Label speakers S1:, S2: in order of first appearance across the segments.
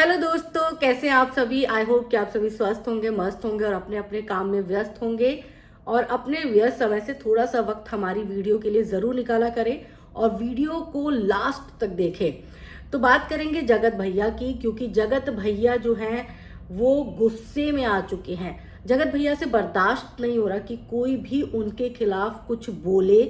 S1: Hello दोस्तों, कैसे हैं आप सभी। आई होप कि आप सभी स्वस्थ होंगे, मस्त होंगे और अपने अपने काम में व्यस्त होंगे। और अपने व्यस्त समय से थोड़ा सा वक्त हमारी वीडियो के लिए ज़रूर निकाला करें और वीडियो को लास्ट तक देखें। तो बात करेंगे जगत भैया की, क्योंकि जगत भैया जो हैं वो गुस्से में आ चुके हैं। जगत भैया से बर्दाश्त नहीं हो रहा कि कोई भी उनके खिलाफ कुछ बोले,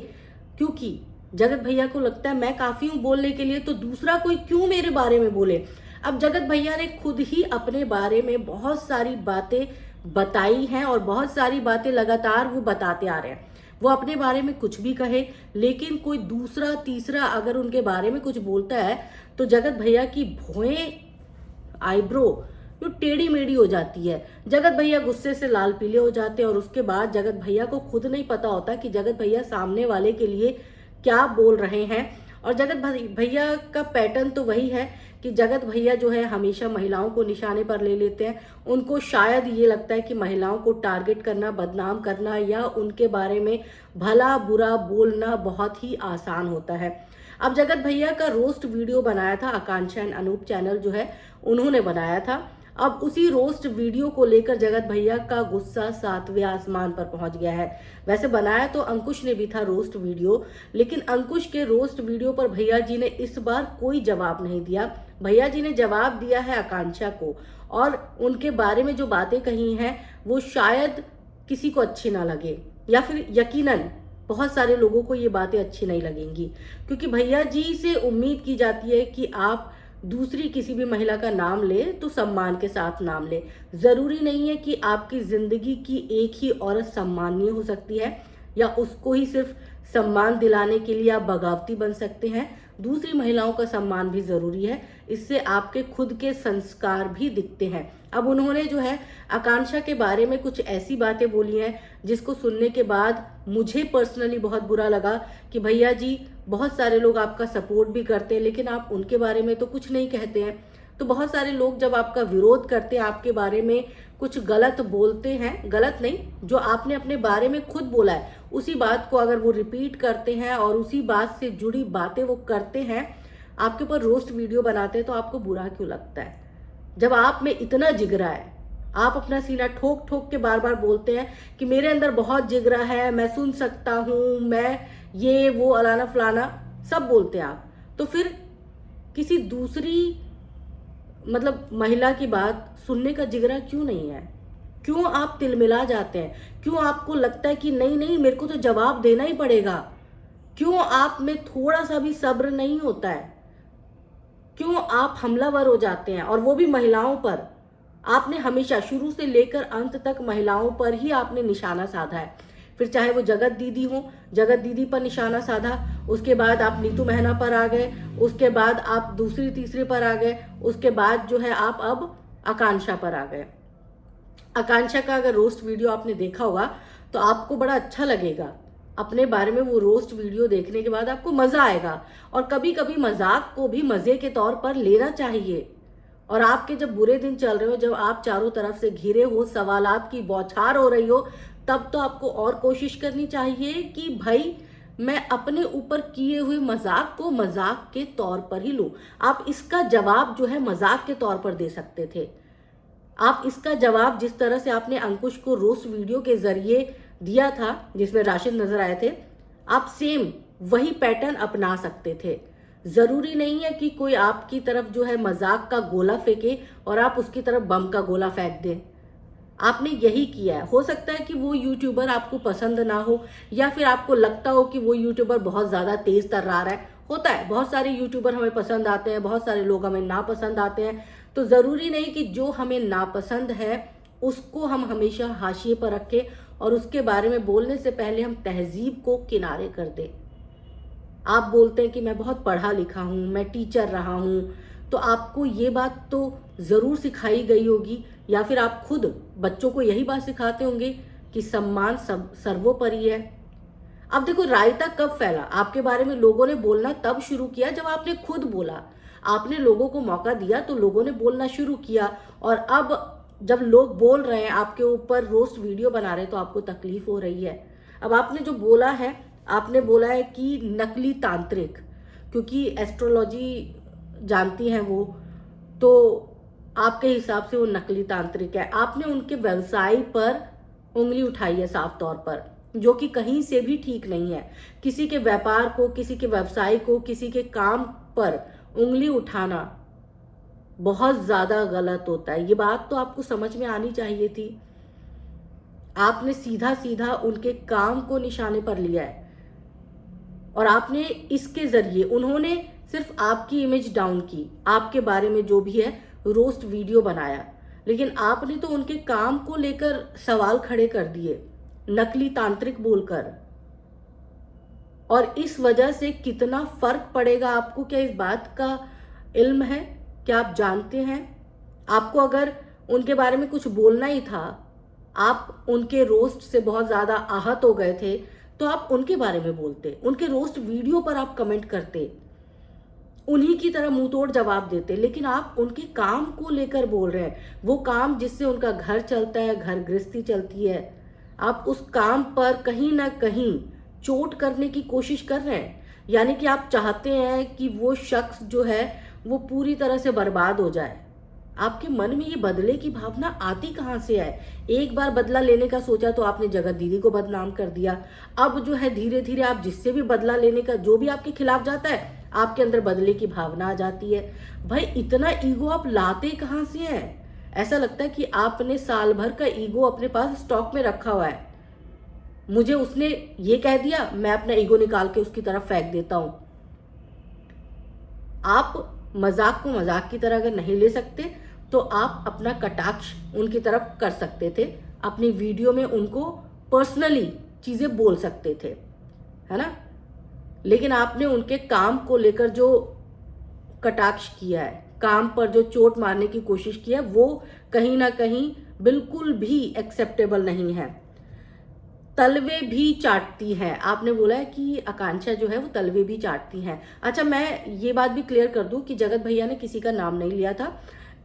S1: क्योंकि जगत भैया को लगता है मैं काफ़ी हूँ बोलने के लिए, तो दूसरा कोई क्यों मेरे बारे में बोले। अब जगत भैया ने खुद ही अपने बारे में बहुत सारी बातें बताई हैं और बहुत सारी बातें लगातार वो बताते आ रहे हैं। वो अपने बारे में कुछ भी कहे, लेकिन कोई दूसरा तीसरा अगर उनके बारे में कुछ बोलता है तो जगत भैया की भौएं, आईब्रो जो टेढ़ी मेढ़ी हो जाती है। जगत भैया गुस्से से लाल पीले हो जाते हैं और उसके बाद जगत भैया को खुद नहीं पता होता कि जगत भैया सामने वाले के लिए क्या बोल रहे हैं। और जगत भैया का पैटर्न तो वही है कि जगत भैया जो है हमेशा महिलाओं को निशाने पर ले लेते हैं। उनको शायद ये लगता है कि महिलाओं को टारगेट करना, बदनाम करना या उनके बारे में भला बुरा बोलना बहुत ही आसान होता है। अब जगत भैया का रोस्ट वीडियो बनाया था आकांक्षा एंड अनूप चैनल जो है उन्होंने बनाया था। अब उसी रोस्ट वीडियो को लेकर जगत भैया का गुस्सा 7वें आसमान पर पहुंच गया है। वैसे बनाया तो अंकुश ने भी था रोस्ट वीडियो, लेकिन अंकुश के रोस्ट वीडियो पर भैया जी ने इस बार कोई जवाब नहीं दिया। भैया जी ने जवाब दिया है आकांक्षा को, और उनके बारे में जो बातें कही हैं वो शायद किसी को अच्छी ना लगे, या फिर यकीनन बहुत सारे लोगों को ये बातें अच्छी नहीं लगेंगी, क्योंकि भैया जी से उम्मीद की जाती है कि आप दूसरी किसी भी महिला का नाम ले तो सम्मान के साथ नाम ले। जरूरी नहीं है कि आपकी जिंदगी की एक ही औरत सम्मानीय हो सकती है या उसको ही सिर्फ सम्मान दिलाने के लिए आप बगावती बन सकते हैं। दूसरी महिलाओं का सम्मान भी जरूरी है, इससे आपके खुद के संस्कार भी दिखते हैं। अब उन्होंने जो है आकांक्षा के बारे में कुछ ऐसी बातें बोली हैं जिसको सुनने के बाद मुझे पर्सनली बहुत बुरा लगा कि भैया जी, बहुत सारे लोग आपका सपोर्ट भी करते हैं लेकिन आप उनके बारे में तो कुछ नहीं कहते हैं। तो बहुत सारे लोग जब आपका विरोध करते हैं, आपके बारे में कुछ गलत बोलते हैं, गलत नहीं, जो आपने अपने बारे में खुद बोला है उसी बात को अगर वो रिपीट करते हैं और उसी बात से जुड़ी बातें वो करते हैं, आपके ऊपर रोस्ट वीडियो बनाते हैं, तो आपको बुरा क्यों लगता है। जब आप में इतना जिगरा है, आप अपना सीना ठोक ठोक के बार बार बोलते हैं कि मेरे अंदर बहुत जिगरा है, मैं सुन सकता हूं, मैं ये वो अलाना फलाना सब बोलते हैं आप, तो फिर किसी दूसरी महिला की बात सुनने का जिगरा क्यों नहीं है। क्यों आप तिलमिला जाते हैं, क्यों आपको लगता है कि नहीं नहीं मेरे को तो जवाब देना ही पड़ेगा। क्यों आप में थोड़ा सा भी सब्र नहीं होता है, क्यों आप हमलावर हो जाते हैं, और वो भी महिलाओं पर। आपने हमेशा शुरू से लेकर अंत तक महिलाओं पर ही आपने निशाना साधा है। फिर चाहे वो जगत दीदी हो, जगत दीदी पर निशाना साधा, उसके बाद आप नीतू महना पर आ गए, उसके बाद आप दूसरी तीसरे पर आ गए, उसके बाद जो है आप अब आकांक्षा पर आ गए। आकांक्षा का अगर रोस्ट वीडियो आपने देखा होगा तो आपको बड़ा अच्छा लगेगा। अपने बारे में वो रोस्ट वीडियो देखने के बाद आपको मजा आएगा, और कभी कभी मजाक को भी मजे के तौर पर लेना चाहिए। और आपके जब बुरे दिन चल रहे हो, जब आप चारों तरफ से घिरे हो, सवालात की बौछार हो रही हो, तब तो आपको और कोशिश करनी चाहिए कि भाई मैं अपने ऊपर किए हुए मजाक को मजाक के तौर पर ही लूं। आप इसका जवाब जो है मजाक के तौर पर दे सकते थे। आप इसका जवाब जिस तरह से आपने अंकुश को रोस्ट वीडियो के जरिए दिया था जिसमें राशिद नजर आए थे, आप सेम वही पैटर्न अपना सकते थे। जरूरी नहीं है कि कोई आपकी तरफ जो है मजाक का गोला फेंके और आप उसकी तरफ बम का गोला फेंक दें। आपने यही किया है। हो सकता है कि वो यूट्यूबर आपको पसंद ना हो, या फिर आपको लगता हो कि वो यूट्यूबर बहुत ज्यादा तेज तर्रार है। होता है, बहुत सारे यूट्यूबर हमें पसंद आते हैं, बहुत सारे लोग हमें नापसंद आते हैं। तो जरूरी नहीं कि जो हमें नापसंद है उसको हम हमेशा हाशिए पर रखें और उसके बारे में बोलने से पहले हम तहजीब को किनारे कर दें। आप बोलते हैं कि मैं बहुत पढ़ा लिखा हूँ, मैं टीचर रहा हूँ, तो आपको ये बात तो ज़रूर सिखाई गई होगी, या फिर आप खुद बच्चों को यही बात सिखाते होंगे कि सम्मान सर्वोपरि है। अब देखो, रायता कब फैला आपके बारे में, लोगों ने बोलना तब शुरू किया जब आपने खुद बोला। आपने लोगों को मौका दिया तो लोगों ने बोलना शुरू किया, और अब जब लोग बोल रहे हैं, आपके ऊपर रोस्ट वीडियो बना रहे हैं, तो आपको तकलीफ हो रही है। अब आपने जो बोला है, आपने बोला है कि नकली तांत्रिक, क्योंकि एस्ट्रोलॉजी जानती हैं वो, तो आपके हिसाब से वो नकली तांत्रिक है। आपने उनके व्यवसाय पर उंगली उठाई है साफ तौर पर, जो कि कहीं से भी ठीक नहीं है। किसी के व्यापार को, किसी के व्यवसाय को, किसी के काम पर उंगली उठाना बहुत ज्यादा गलत होता है। ये बात तो आपको समझ में आनी चाहिए थी। आपने सीधा सीधा उनके काम को निशाने पर लिया है और आपने इसके जरिए, उन्होंने सिर्फ आपकी इमेज डाउन की, आपके बारे में जो भी है रोस्ट वीडियो बनाया, लेकिन आपने तो उनके काम को लेकर सवाल खड़े कर दिए नकली तांत्रिक बोलकर। और इस वजह से कितना फर्क पड़ेगा आपको, क्या इस बात का इल्म है? क्या आप जानते हैं? आपको अगर उनके बारे में कुछ बोलना ही था, आप उनके रोस्ट से बहुत ज्यादा आहत हो गए थे, तो आप उनके बारे में बोलते, उनके रोस्ट वीडियो पर आप कमेंट करते, उन्हीं की तरह मुंह तोड़ जवाब देते। लेकिन आप उनके काम को लेकर बोल रहे हैं, वो काम जिससे उनका घर चलता है, घर गृहस्थी चलती है। आप उस काम पर कहीं ना कहीं चोट करने की कोशिश कर रहे हैं। यानी कि आप चाहते हैं कि वो शख्स जो है वो पूरी तरह से बर्बाद हो जाए। आपके मन में ये बदले की भावना आती कहाँ से है? एक बार बदला लेने का सोचा तो आपने जगत दीदी को बदनाम कर दिया। अब जो है धीरे धीरे आप जिससे भी बदला लेने का, जो भी आपके खिलाफ जाता है, आपके अंदर बदले की भावना आ जाती है। भाई इतना ईगो आप लाते कहाँ से हैं? ऐसा लगता है कि आपने साल भर का ईगो अपने पास स्टॉक में रखा हुआ है। मुझे उसने ये कह दिया, मैं अपना ईगो निकाल के उसकी तरफ फेंक देता हूं। आप मजाक को मजाक की तरह अगर नहीं ले सकते तो आप अपना कटाक्ष उनकी तरफ कर सकते थे, अपनी वीडियो में उनको पर्सनली चीजें बोल सकते थे, है ना। लेकिन आपने उनके काम को लेकर जो कटाक्ष किया है, काम पर जो चोट मारने की कोशिश की है, वो कहीं ना कहीं बिल्कुल भी एक्सेप्टेबल नहीं है। तलवे भी चाटती हैं, आपने बोला है कि आकांक्षा जो है वो तलवे भी चाटती हैं। अच्छा, मैं ये बात भी क्लियर कर दूं कि जगत भैया ने किसी का नाम नहीं लिया था,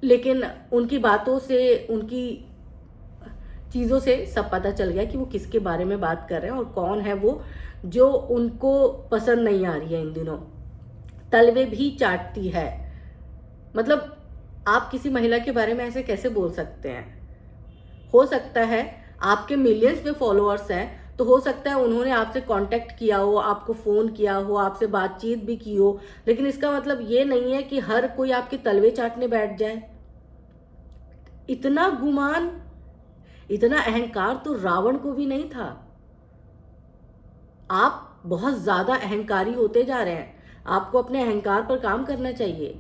S1: लेकिन उनकी बातों से, उनकी चीज़ों से सब पता चल गया कि वो किसके बारे में बात कर रहे हैं और कौन है वो जो उनको पसंद नहीं आ रही है इन दिनों। तलवे भी चाटती है, मतलब आप किसी महिला के बारे में ऐसे कैसे बोल सकते हैं? हो सकता है आपके मिलियंस में फॉलोअर्स हैं, तो हो सकता है उन्होंने आपसे कांटेक्ट किया हो, आपको फोन किया हो, आपसे बातचीत भी की हो, लेकिन इसका मतलब ये नहीं है कि हर कोई आपके तलवे चाटने बैठ जाए। इतना गुमान, इतना अहंकार तो रावण को भी नहीं था। आप बहुत ज्यादा अहंकारी होते जा रहे हैं। आपको अपने अहंकार पर काम करना चाहिए,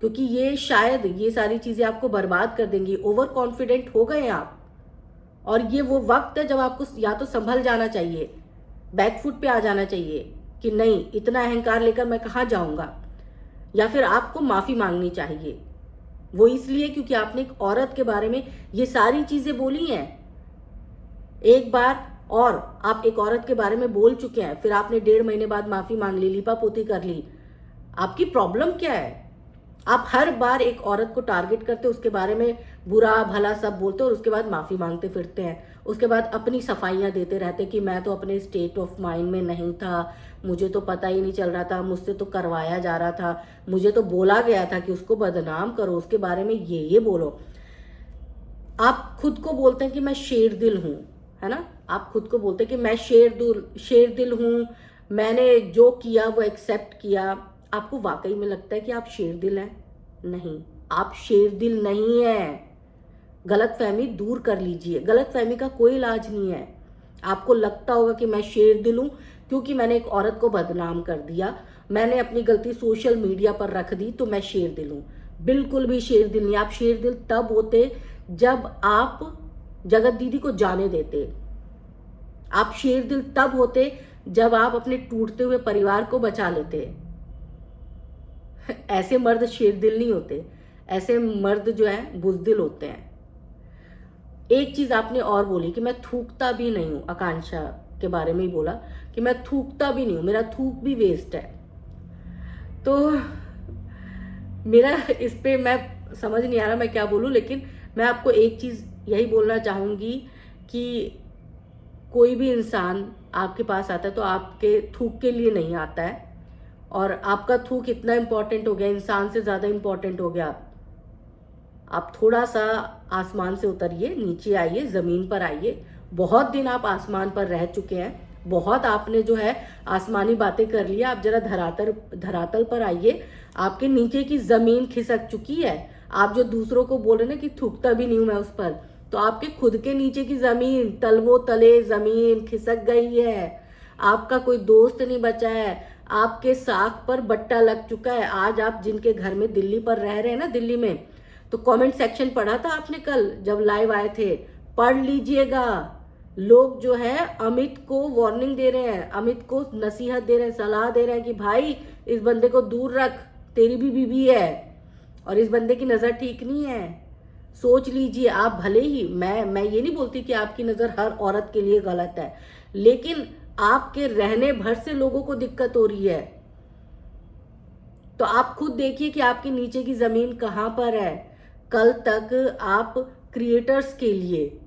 S1: क्योंकि ये शायद ये सारी चीजें आपको बर्बाद कर देंगी। ओवर कॉन्फिडेंट हो गए आप, और ये वो वक्त है जब आपको या तो संभल जाना चाहिए, बैकफुट पे आ जाना चाहिए कि नहीं, इतना अहंकार लेकर मैं कहाँ जाऊंगा, या फिर आपको माफी मांगनी चाहिए। वो इसलिए क्योंकि आपने एक औरत के बारे में ये सारी चीजें बोली हैं। एक बार और आप एक औरत के बारे में बोल चुके हैं, फिर आपने 1.5 महीने बाद माफी मांग ली, लिपापोती कर ली। आपकी प्रॉब्लम क्या है? आप हर बार एक औरत को टारगेट करते, उसके बारे में बुरा भला सब बोलते और उसके बाद माफी मांगते फिरते हैं। उसके बाद अपनी सफाइयां देते रहते कि मैं तो अपने स्टेट ऑफ माइंड में नहीं था, मुझे तो पता ही नहीं चल रहा था, मुझसे तो करवाया जा रहा था, मुझे तो बोला गया था कि उसको बदनाम करो, उसके बारे में ये बोलो। आप खुद को बोलते हैं कि मैं शेर दिल हूं, है ना। आप खुद को बोलते हैं कि मैं शेर दिल हूं, मैंने जो किया वो एक्सेप्ट किया। आपको वाकई में लगता है कि आप शेर दिल हैं? नहीं, आप शेर दिल नहीं है। गलतफहमी दूर कर लीजिए, गलतफहमी का कोई इलाज नहीं है। आपको लगता होगा कि मैं शेर दिल हूं क्योंकि मैंने एक औरत को बदनाम कर दिया, मैंने अपनी गलती सोशल मीडिया पर रख दी, तो मैं शेर दिल हूं। बिल्कुल भी शेर दिल नहीं। आप शेर दिल तब होते जब आप जगत दीदी को जाने देते। आप शेर दिल तब होते जब आप अपने टूटते हुए परिवार को बचा लेते। ऐसे मर्द शेर दिल नहीं होते, ऐसे मर्द जो है बुजदिल होते हैं। एक चीज आपने और बोली कि मैं थूकता भी नहीं हूं, आकांक्षा के बारे में ही बोला कि मैं थूकता भी नहीं हूं, मेरा थूक भी वेस्ट है। तो मेरा इस पे मैं समझ नहीं आ रहा मैं क्या बोलूं, लेकिन मैं आपको एक चीज यही बोलना चाहूंगी कि कोई भी इंसान आपके पास आता है तो आपके थूक के लिए नहीं आता है, और आपका थूक इतना इंपॉर्टेंट हो गया, इंसान से ज्यादा इंपॉर्टेंट हो गया। आप थोड़ा सा आसमान से उतरिए, नीचे आइए, ज़मीन पर आइए। बहुत दिन आप आसमान पर रह चुके हैं, बहुत आपने जो है आसमानी बातें कर लिया। आप जरा धरातल पर आइए। आपके नीचे की ज़मीन खिसक चुकी है। आप जो दूसरों को बोल रहे ना कि थूकता भी नहीं हूं मैं उस पर, तो आपके खुद के नीचे की ज़मीन, तलवो तले ज़मीन खिसक गई है। आपका कोई दोस्त नहीं बचा है। आपके साख पर बट्टा लग चुका है। आज आप जिनके घर में दिल्ली पर रह रहे हैं ना, दिल्ली में, तो कमेंट सेक्शन पढ़ा था आपने कल जब लाइव आए थे? पढ़ लीजिएगा। लोग जो है अमित को वार्निंग दे रहे हैं, अमित को नसीहत दे रहे हैं, सलाह दे रहे हैं कि भाई इस बंदे को दूर रख, तेरी भी बीवी है और इस बंदे की नज़र ठीक नहीं है। सोच लीजिए। आप भले ही, मैं ये नहीं बोलती कि आपकी नज़र हर औरत के लिए गलत है, लेकिन आपके रहने भर से लोगों को दिक्कत हो रही है। तो आप खुद देखिए कि आपके नीचे की ज़मीन कहाँ पर है। कल तक आप क्रिएटर्स के लिए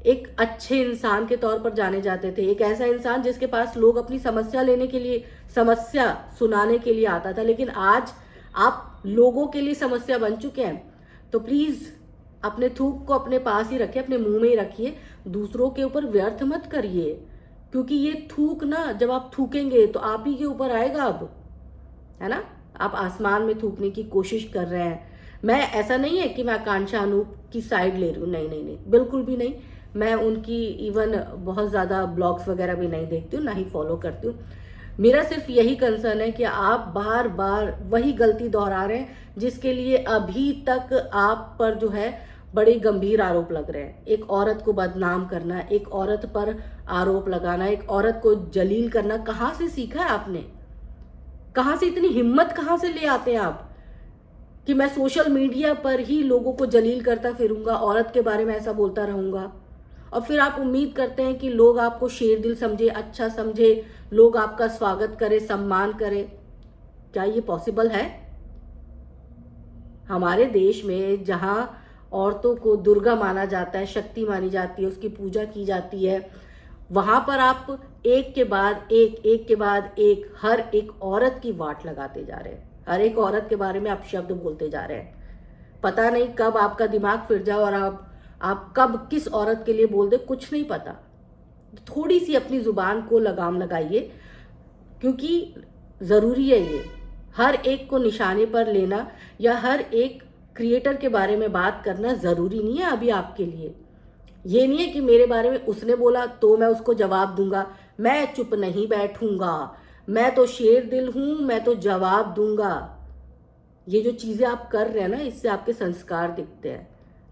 S1: एक अच्छे इंसान के तौर पर जाने जाते थे, एक ऐसा इंसान जिसके पास लोग अपनी समस्या लेने के लिए, समस्या सुनाने के लिए आता था, लेकिन आज आप लोगों के लिए समस्या बन चुके हैं। तो प्लीज़ अपने थूक को अपने पास ही रखिए, अपने मुंह में ही रखिए, दूसरों के ऊपर व्यर्थ मत करिए, क्योंकि ये थूक ना, जब आप थूकेंगे तो आप ही के ऊपर आएगा। अब है ना, आप आसमान में थूकने की कोशिश कर रहे हैं। मैं, ऐसा नहीं है कि मैं आकांक्षा अनूप की साइड ले रही हूँ, नहीं नहीं नहीं, बिल्कुल भी नहीं। मैं उनकी इवन बहुत ज़्यादा ब्लॉग्स वगैरह भी नहीं देखती हूँ, ना ही फॉलो करती हूँ। मेरा सिर्फ यही कंसर्न है कि आप बार बार वही गलती दोहरा रहे हैं, जिसके लिए अभी तक आप पर जो है बड़े गंभीर आरोप लग रहे हैं। एक औरत को बदनाम करना, एक औरत पर आरोप लगाना, एक औरत को जलील करना, कहाँ से सीखा है आपने? कहाँ से इतनी हिम्मत कहाँ से ले आते हैं आप कि मैं सोशल मीडिया पर ही लोगों को जलील करता फिरूंगा, औरत के बारे में ऐसा बोलता रहूंगा, और फिर आप उम्मीद करते हैं कि लोग आपको शेर दिल समझे, अच्छा समझे, लोग आपका स्वागत करें, सम्मान करें? क्या ये पॉसिबल है? हमारे देश में जहां औरतों को दुर्गा माना जाता है, शक्ति मानी जाती है, उसकी पूजा की जाती है, वहां पर आप एक के बाद एक हर एक औरत की वाट लगाते जा रहे हैं। हर एक औरत के बारे में आप शब्द बोलते जा रहे हैं। पता नहीं कब आपका दिमाग फिर जाए और आप कब किस औरत के लिए बोल दे, कुछ नहीं पता। थोड़ी सी अपनी जुबान को लगाम लगाइए, क्योंकि जरूरी है ये। हर एक को निशाने पर लेना या हर एक क्रिएटर के बारे में बात करना जरूरी नहीं है अभी आपके लिए। ये नहीं है कि मेरे बारे में उसने बोला तो मैं उसको जवाब दूंगा, मैं चुप नहीं बैठूंगा, मैं तो शेर दिल हूं, मैं तो जवाब दूंगा। ये जो चीजें आप कर रहे हैं ना, इससे आपके संस्कार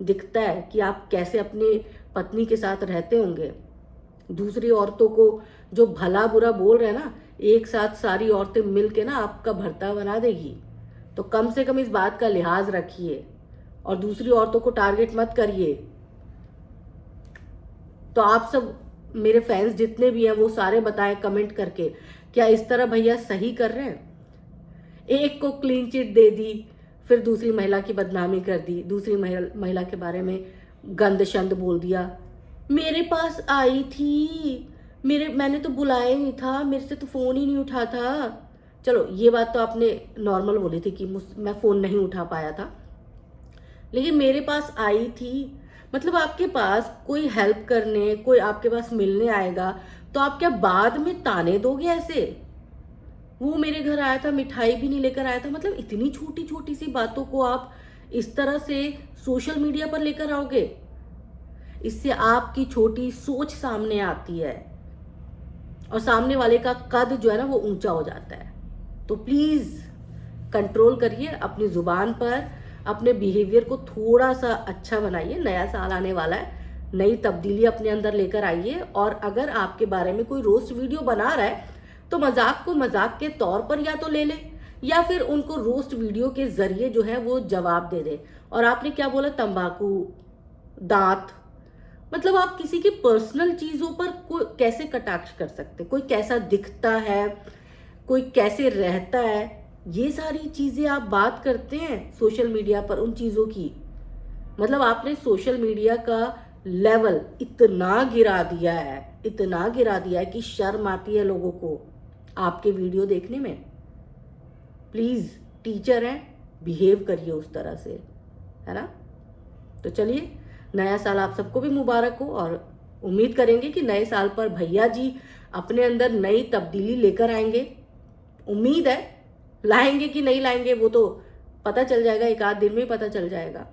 S1: दिखता है कि आप कैसे अपने पत्नी के साथ रहते होंगे। दूसरी औरतों को जो भला बुरा बोल रहे हैं ना, एक साथ सारी औरतें मिल के ना आपका भरता बना देगी। तो कम से कम इस बात का लिहाज रखिए और दूसरी औरतों को टारगेट मत करिए। तो आप सब मेरे फैंस जितने भी हैं वो सारे बताएं कमेंट करके, क्या इस तरह भैया सही कर रहे हैं? एक को क्लीन चिट दे दी, फिर दूसरी महिला की बदनामी कर दी, दूसरी महिला के बारे में गंद शंद बोल दिया। मेरे पास आई थी, मैंने तो बुलाया ही नहीं था, मेरे से तो फ़ोन ही नहीं उठा था। चलो ये बात तो आपने नॉर्मल बोली थी कि मैं फ़ोन नहीं उठा पाया था, लेकिन मेरे पास आई थी, मतलब आपके पास कोई हेल्प करने, कोई आपके पास मिलने आएगा तो आप क्या बाद में ताने दोगे ऐसे? वो मेरे घर आया था, मिठाई भी नहीं लेकर आया था। मतलब इतनी छोटी छोटी सी बातों को आप इस तरह से सोशल मीडिया पर लेकर आओगे, इससे आपकी छोटी सोच सामने आती है और सामने वाले का कद जो है ना वो ऊंचा हो जाता है। तो प्लीज कंट्रोल करिए अपनी जुबान पर, अपने बिहेवियर को थोड़ा सा अच्छा बनाइए। नया साल आने वाला है, नई तब्दीली अपने अंदर लेकर आइए। और अगर आपके बारे में कोई रोस्ट वीडियो बना रहा है तो मजाक को मजाक के तौर पर या तो ले ले, या फिर उनको रोस्ट वीडियो के जरिए जो है वो जवाब दे दे। और आपने क्या बोला, तंबाकू, दांत, मतलब आप किसी की पर्सनल चीजों पर कोई कैसे कटाक्ष कर सकते? कोई कैसा दिखता है, कोई कैसे रहता है, ये सारी चीजें आप बात करते हैं सोशल मीडिया पर उन चीजों की। मतलब आपने सोशल मीडिया का लेवल इतना गिरा दिया है, इतना गिरा दिया है कि शर्म आती है लोगों को आपके वीडियो देखने में। प्लीज टीचर हैं, बिहेव करिए उस तरह से, है ना। तो चलिए, नया साल आप सबको भी मुबारक हो, और उम्मीद करेंगे कि नए साल पर भैया जी अपने अंदर नई तब्दीली लेकर आएंगे। उम्मीद है, लाएंगे कि नहीं लाएंगे वो तो पता चल जाएगा, एक आध दिन में ही पता चल जाएगा।